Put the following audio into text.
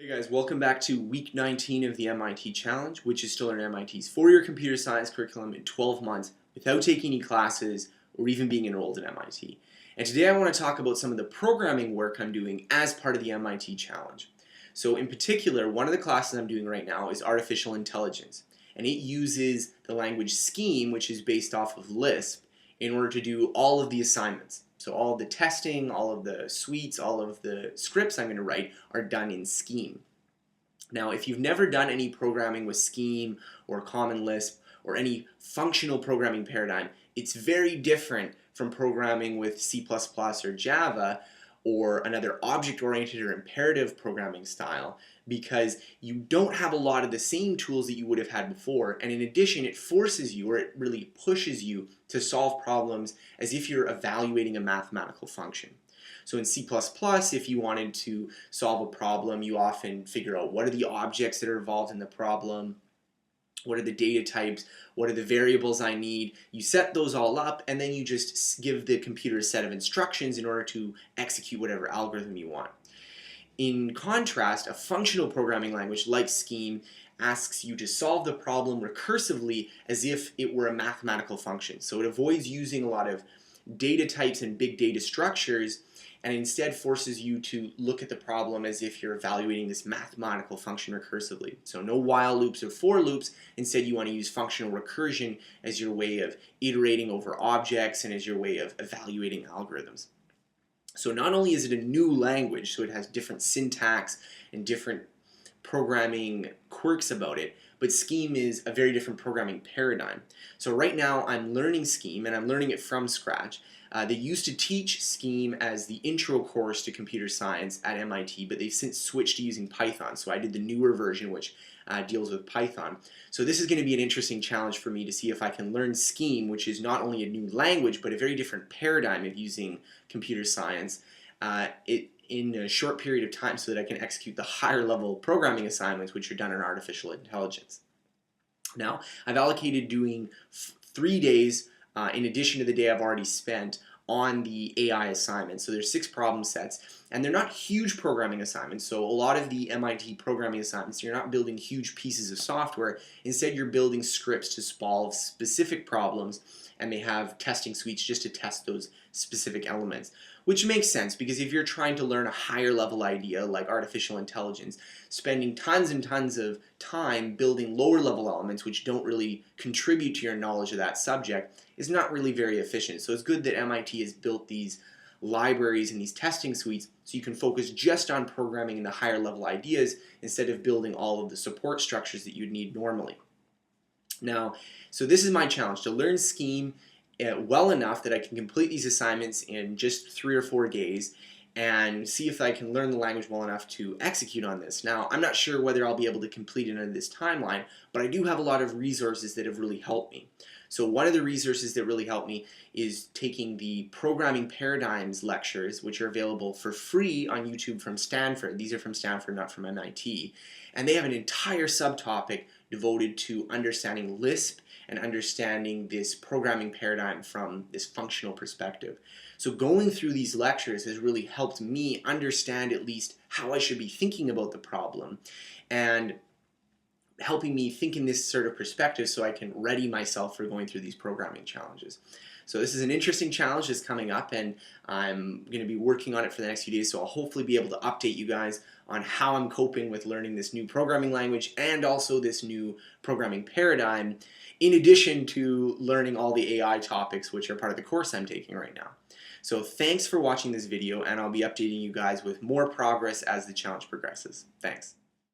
Hey guys, welcome back to week 19 of the MIT Challenge, which is to learn MIT's 4-year computer science curriculum in 12 months without taking any classes or even being enrolled at MIT. And today I want to talk about some of the programming work I'm doing as part of the MIT Challenge. So in particular, one of the classes I'm doing right now is artificial intelligence, and it uses the language Scheme, which is based off of Lisp, in order to do all of the assignments. So all of the testing, all of the suites, all of the scripts I'm going to write are done in Scheme. Now, if you've never done any programming with Scheme or Common Lisp or any functional programming paradigm, it's very different from programming with C++ or Java or another object-oriented or imperative programming style, because you don't have a lot of the same tools that you would have had before, and in addition it forces you, or it really pushes you, to solve problems as if you're evaluating a mathematical function. So in C++, if you wanted to solve a problem, you often figure out what are the objects that are involved in the problem, what are the data types, what are the variables I need. You set those all up, and then you just give the computer a set of instructions in order to execute whatever algorithm you want. In contrast, a functional programming language like Scheme asks you to solve the problem recursively as if it were a mathematical function. So it avoids using a lot of data types and big data structures, and instead forces you to look at the problem as if you're evaluating this mathematical function recursively. So no while loops or for loops. Instead, you want to use functional recursion as your way of iterating over objects and as your way of evaluating algorithms. So not only is it a new language, so it has different syntax and different programming quirks about it, but Scheme is a very different programming paradigm. So right now I'm learning Scheme, and I'm learning it from scratch. They used to teach Scheme as the intro course to computer science at MIT, but they've since switched to using Python. So I did the newer version, which deals with Python. So this is going to be an interesting challenge for me to see if I can learn Scheme, which is not only a new language, but a very different paradigm of using computer science in a short period of time, so that I can execute the higher level programming assignments which are done in artificial intelligence. Now, I've allocated doing 3 days in addition to the day I've already spent on the AI assignments. So there's 6 problem sets, and they're not huge programming assignments. So a lot of the MIT programming assignments, you're not building huge pieces of software. Instead, you're building scripts to solve specific problems, and they have testing suites just to test those specific elements. Which makes sense, because if you're trying to learn a higher level idea like artificial intelligence, spending tons and tons of time building lower level elements which don't really contribute to your knowledge of that subject is not really very efficient. So it's good that MIT has built these libraries and these testing suites so you can focus just on programming in the higher level ideas instead of building all of the support structures that you'd need normally. Now, so this is my challenge, to learn Scheme well enough that I can complete these assignments in just 3 or 4 days and see if I can learn the language well enough to execute on this. Now, I'm not sure whether I'll be able to complete it under this timeline, but I do have a lot of resources that have really helped me. So one of the resources that really helped me is taking the Programming Paradigms lectures, which are available for free on YouTube from Stanford. These are from Stanford, not from MIT. And they have an entire subtopic devoted to understanding Lisp and understanding this programming paradigm from this functional perspective. So going through these lectures has really helped me understand at least how I should be thinking about the problem, and helping me think in this sort of perspective so I can ready myself for going through these programming challenges. So this is an interesting challenge that's coming up, and I'm going to be working on it for the next few days, so I'll hopefully be able to update you guys on how I'm coping with learning this new programming language and also this new programming paradigm, in addition to learning all the AI topics which are part of the course I'm taking right now. So thanks for watching this video, and I'll be updating you guys with more progress as the challenge progresses. Thanks.